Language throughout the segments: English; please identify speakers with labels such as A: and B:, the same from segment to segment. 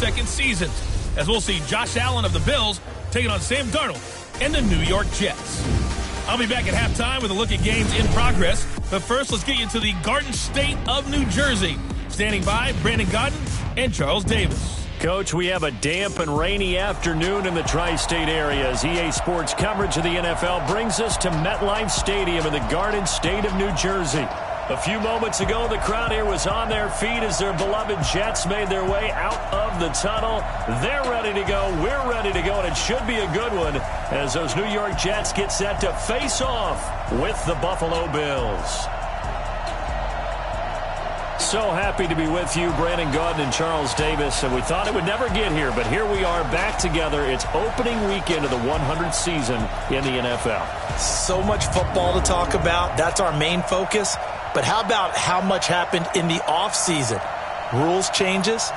A: second seasons, as we'll see Josh Allen of the Bills taking on Sam Darnold and the New York Jets. I'll be back at halftime with a look at games in progress. But first, let's get you to the Garden State of New Jersey. Standing by, Brandon Godden and Charles Davis.
B: Coach, we have a damp and rainy afternoon in the tri-state area as EA Sports coverage of the NFL brings us to MetLife Stadium in the Garden State of New Jersey. A few moments ago, the crowd here was on their feet as their beloved Jets made their way out of the tunnel. They're ready to go. We're ready to go, and it should be a good one as those New York Jets get set to face off with the Buffalo Bills. So happy to be with you, Brandon Godden and Charles Davis, and we thought it would never get here, but here we are back together. It's opening weekend of the 100th season in the NFL.
C: So much football to talk about. That's our main focus. But how about how much happened in the offseason? Rules changes.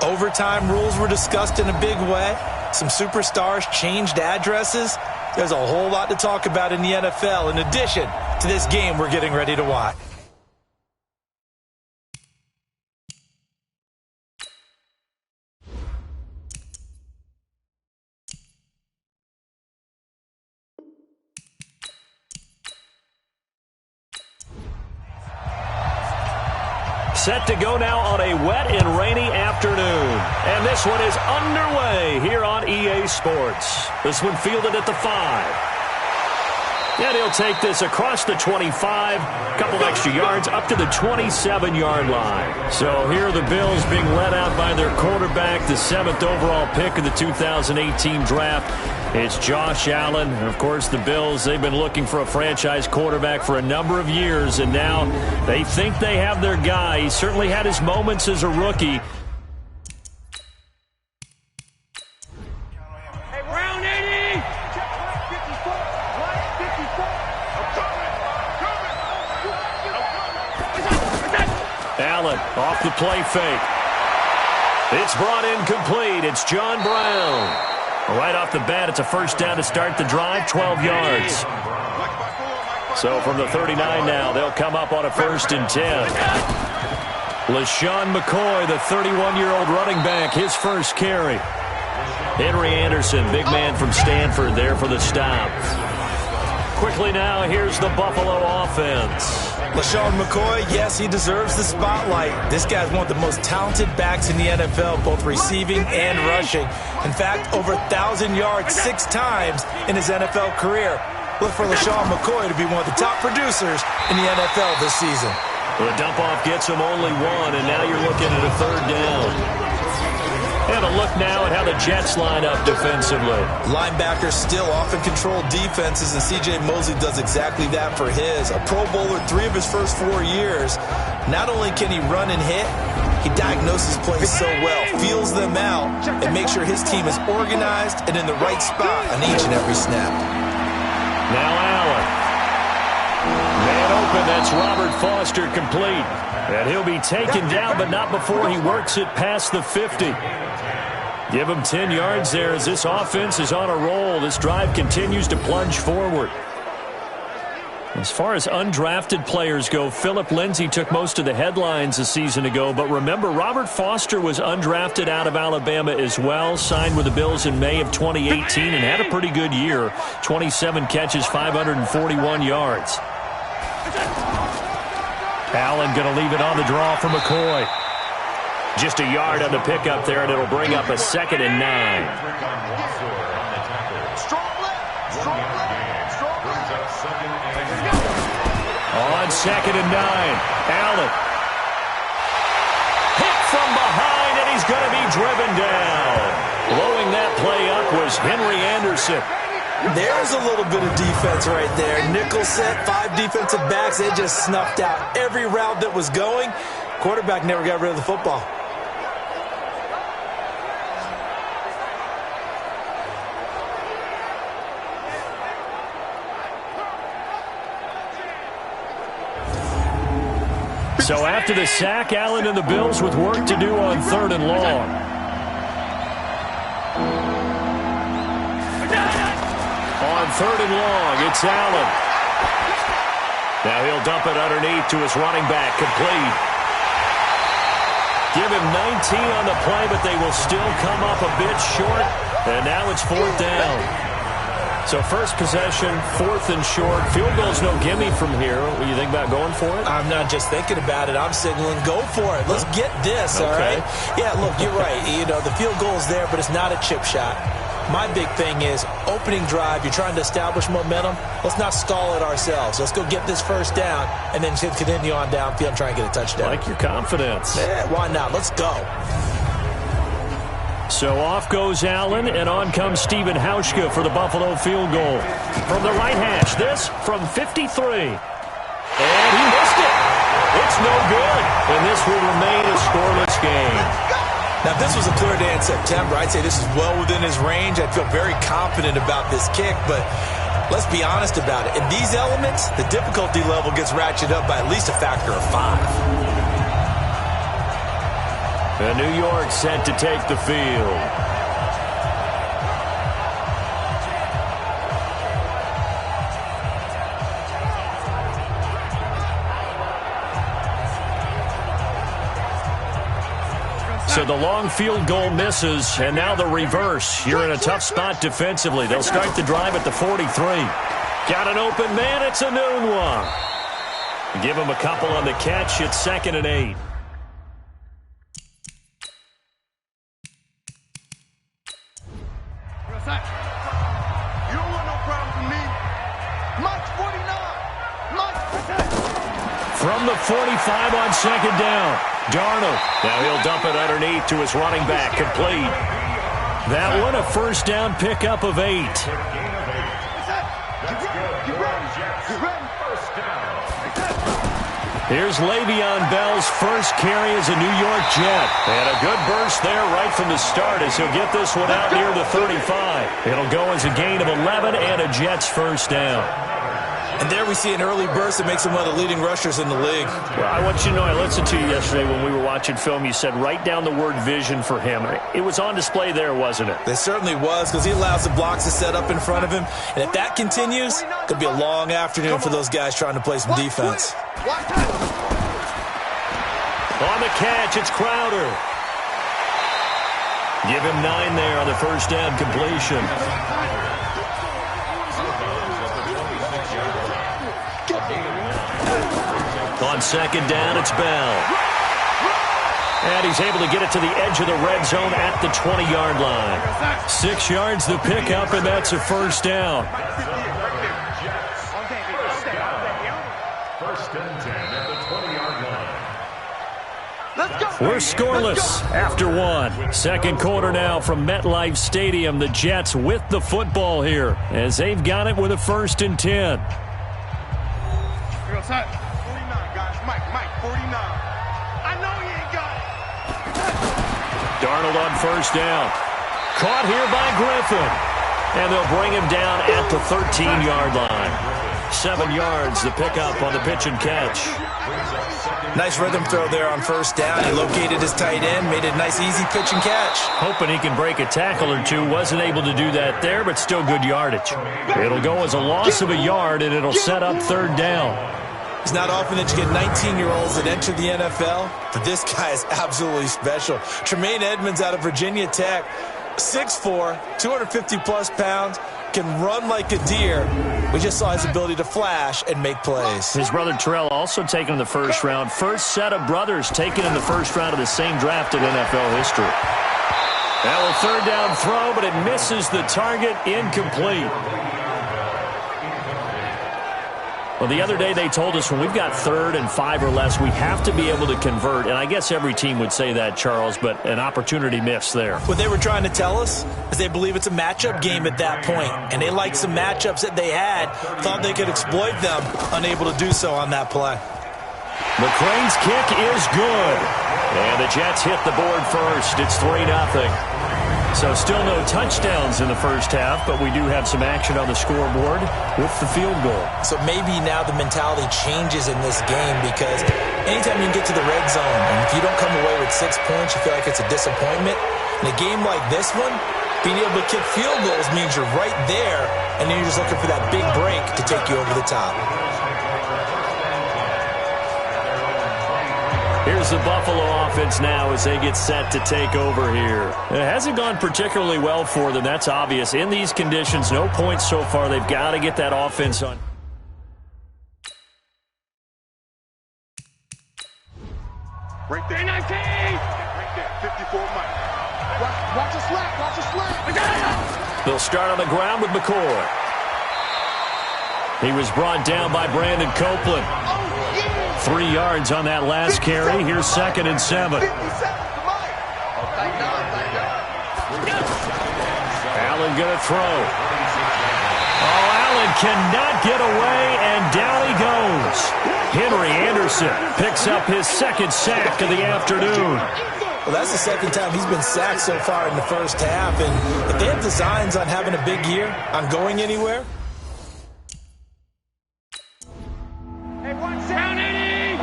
C: Overtime rules were discussed in a big way. Some superstars changed addresses. There's a whole lot to talk about in the NFL in addition to this game we're getting ready to watch.
B: Set to go now on a wet and rainy afternoon. And this one is underway here on EA Sports. This one fielded at the 5. And he'll take this across the 25, a couple extra yards, up to the 27-yard line. So here are the Bills being led out by their quarterback, the 7th overall pick of the 2018 draft. It's Josh Allen. And, of course, the Bills, they've been looking for a franchise quarterback for a number of years, and now they think they have their guy. He certainly had his moments as a rookie. Allen off the play fake. It's brought in complete. It's John Brown. Right off the bat, it's a first down to start the drive, 12 yards. So from the 39 now, they'll come up on a 1st and 10. LaShawn McCoy, the 31-year-old running back, his first carry. Henry Anderson, big man from Stanford, there for the stop. Quickly now, here's the Buffalo offense.
C: LaShawn McCoy, yes, he deserves the spotlight. This guy's one of the most talented backs in the NFL, both receiving and rushing. In fact, over 1,000 yards 6 times in his NFL career. Look for LaShawn McCoy to be one of the top producers in the NFL this season.
B: The dump-off gets him only 1, and now you're looking at a 3rd down. And a look now at how the Jets line up defensively.
C: Linebackers still often control defenses, and C.J. Mosley does exactly that for his. A Pro Bowler 3 of his first 4 years. Not only can he run and hit, he diagnoses plays so well, feels them out, and makes sure his team is organized and in the right spot on each and every snap.
B: Now Allen. Man open, that's Robert Foster complete. And he'll be taken down, but not before he works it past the 50. Give him 10 yards there as this offense is on a roll. This drive continues to plunge forward. As far as undrafted players go, Philip Lindsay took most of the headlines a season ago. But remember, Robert Foster was undrafted out of Alabama as well, signed with the Bills in May of 2018 and had a pretty good year. 27 catches, 541 yards. Allen going to leave it on the draw for McCoy. Just a yard on the pickup there, and it'll bring up a 2nd and 9. On 2nd and 9, Allen. Hit from behind, and he's going to be driven down. Blowing that play up was Henry Anderson.
C: There's a little bit of defense right there. Nickel set, 5 defensive backs. They just snuffed out every route that was going. Quarterback never got rid of the football.
B: So after the sack, Allen and the Bills with work to do on 3rd and long. On 3rd and long, it's Allen. Now he'll dump it underneath to his running back, complete. Give him 19 on the play, but they will still come up a bit short. And now it's 4th down. So first possession, 4th and short. Field goal's no gimme from here. What do you think about going for it?
C: I'm not just thinking about it. I'm signaling, go for it. Let's get this, all right? Yeah, look, you're right. You know, the field goal's there, but it's not a chip shot. My big thing is opening drive. You're trying to establish momentum. Let's not stall it ourselves. Let's go get this first down and then continue on downfield and try and get a touchdown.
B: Like your confidence.
C: Yeah, why not? Let's go.
B: So off goes Allen, and on comes Stephen Hauschka for the Buffalo field goal. From the right hash, this from 53. And he missed it. It's no good. And this will remain a scoreless game.
C: Now, if this was a clear day in September, I'd say this is well within his range. I'd feel very confident about this kick, but let's be honest about it. In these elements, the difficulty level gets ratcheted up by at least a factor of 5.
B: And New York set to take the field. So the long field goal misses, and now the reverse. You're in a tough spot defensively. They'll start the drive at the 43. Got an open man. It's a noon one. Give him a couple on the catch. It's 2nd and 8.
D: You don't want no problem from me. March 49.
B: From the 45 on 2nd down. Darnold. Now he'll dump it underneath to his running back. Complete. That one a first down pickup of 8. Here's Le'Veon Bell's first carry as a New York Jet. And a good burst there right from the start as he'll get this one out near the 35. It'll go as a gain of 11 and a Jets first down.
C: And there we see an early burst that makes him one of the leading rushers in the league.
B: Well, I want you to know, I listened to you yesterday when we were watching film. You said write down the word vision for him. It was on display there, wasn't it?
C: It certainly was, because he allows the blocks to set up in front of him. And if that continues, it could be a long afternoon for those guys trying to play some defense.
B: On the catch, it's Crowder. Give him 9 there on the first down completion. On 2nd down, it's Bell. And he's able to get it to the edge of the red zone at the 20-yard line. 6 yards the pickup, and that's a first down. We're scoreless after 1. Second quarter now from MetLife Stadium. The Jets with the football here as they've got it with a 1st and 10. Darnold on first down. Caught here by Griffin. And they'll bring him down at the 13-yard line. 7 yards, the pickup on the pitch and catch.
C: Nice rhythm throw there on first down. He located his tight end, made it a nice, easy pitch and catch.
B: Hoping he can break a tackle or two. Wasn't able to do that there, but still good yardage. It'll go as a loss of a yard, and it'll set up 3rd down.
C: It's not often that you get 19-year-olds that enter the NFL, but this guy is absolutely special. Tremaine Edmonds out of Virginia Tech, 6'4", 250-plus pounds, can run like a deer. We just saw his ability to flash and make plays.
B: His brother Terrell also taken in the first round. First set of brothers taken in the first round of the same draft in NFL history. Now a 3rd down throw, but it misses the target. Incomplete. Well, the other day they told us when we've got 3rd and 5 or less, we have to be able to convert. And I guess every team would say that, Charles, but an opportunity missed there.
C: What they were trying to tell us is they believe it's a matchup game at that point. And they liked some matchups that they had, thought they could exploit them, unable to do so on that play.
B: McCrane's kick is good. And the Jets hit the board first. It's 3-0. So still no touchdowns in the first half, but we do have some action on the scoreboard with the field goal.
C: So maybe now the mentality changes in this game, because anytime you get to the red zone, and if you don't come away with 6 points, you feel like it's a disappointment. In a game like this one, being able to kick field goals means you're right there, and then you're just looking for that big break to take you over the top.
B: Here's the Buffalo offense now as they get set to take over here. It hasn't gone particularly well for them. That's obvious. In these conditions, no points so far. They've got to get that offense on.
D: Right there. 19! Right there. 54 Mike. Watch a slap. Watch a slap.
B: They'll start on the ground with McCoy. He was brought down by Brandon Copeland. 3 yards on that last carry. Here's 2nd and 7. Allen going to throw. Oh, Allen cannot get away, and down he goes. Henry Anderson picks up his 2nd sack of the afternoon.
C: Well, that's the 2nd time he's been sacked so far in the first half. And if they have designs on having a big year, on going anywhere.
D: Hey, watch down, Eddie!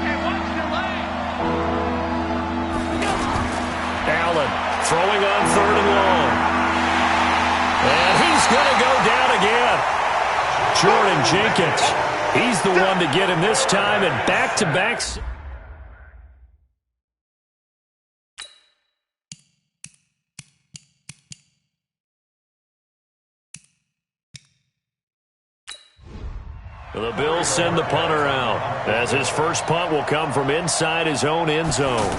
D: Hey, watch the leg!
B: Allen throwing on 3rd and long. And he's going to go down again. Jordan Jenkins, he's the one to get him this time, and back-to-backs. The Bills send the punter out, as his first punt will come from inside his own end zone.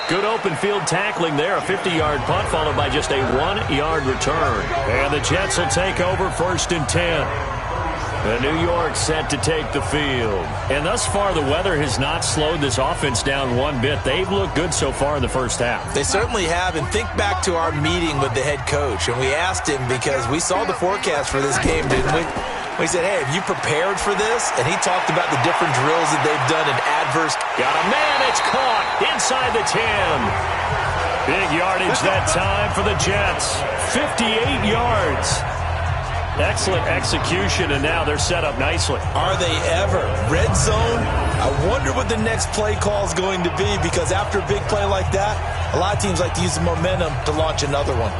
B: Good open field tackling there. A 50-yard punt followed by just a 1-yard return. And the Jets will take over 1st and 10. And New York set to take the field. And thus far, the weather has not slowed this offense down one bit. They've looked good so far in the first half.
C: They certainly have. And think back to our meeting with the head coach. And we asked him, because we saw the forecast for this game, didn't we? We said, hey, have you prepared for this? And he talked about the different drills that they've done in adverse.
B: Got a man, it's caught inside the 10. Big yardage that time for the Jets. 58 yards. Excellent execution, and now they're set up nicely.
C: Are they ever? Red zone? I wonder what the next play call is going to be, because after a big play like that, a lot of teams like to use the momentum to launch another one.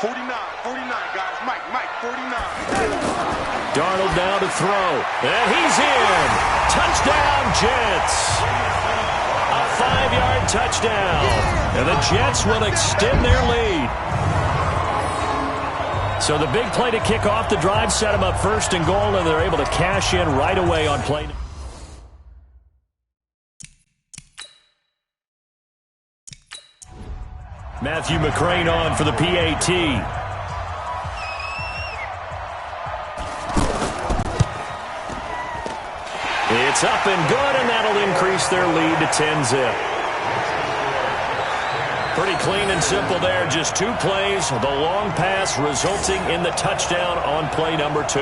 D: Four down. 49, guys. Mike, 49.
B: Darnold now to throw. And he's in. Touchdown, Jets. A 5-yard touchdown. And the Jets will extend their lead. So the big play to kick off the drive set them up 1st and goal, and they're able to cash in right away on play. Matthew McCrane on for the PAT. It's up and good, and that'll increase their lead to 10-zip. Pretty clean and simple there. Just 2 plays. The long pass resulting in the touchdown on play number 2.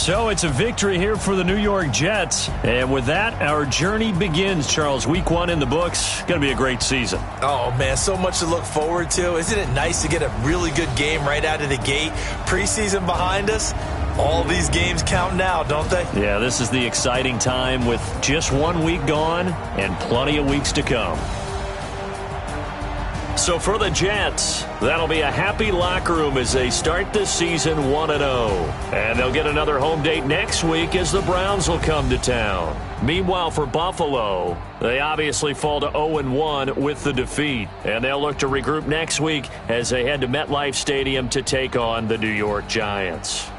B: So it's a victory here for the New York Jets. And with that, our journey begins, Charles. Week 1 in the books. Going to be a great season.
C: Oh, man, so much to look forward to. Isn't it nice to get a really good game right out of the gate? Preseason behind us. All these games count now, don't they?
B: Yeah, this is the exciting time with just 1 week gone and plenty of weeks to come. So for the Jets, that'll be a happy locker room as they start this season 1-0. And they'll get another home date next week as the Browns will come to town. Meanwhile, for Buffalo, they obviously fall to 0-1 with the defeat. And they'll look to regroup next week as they head to MetLife Stadium to take on the New York Giants.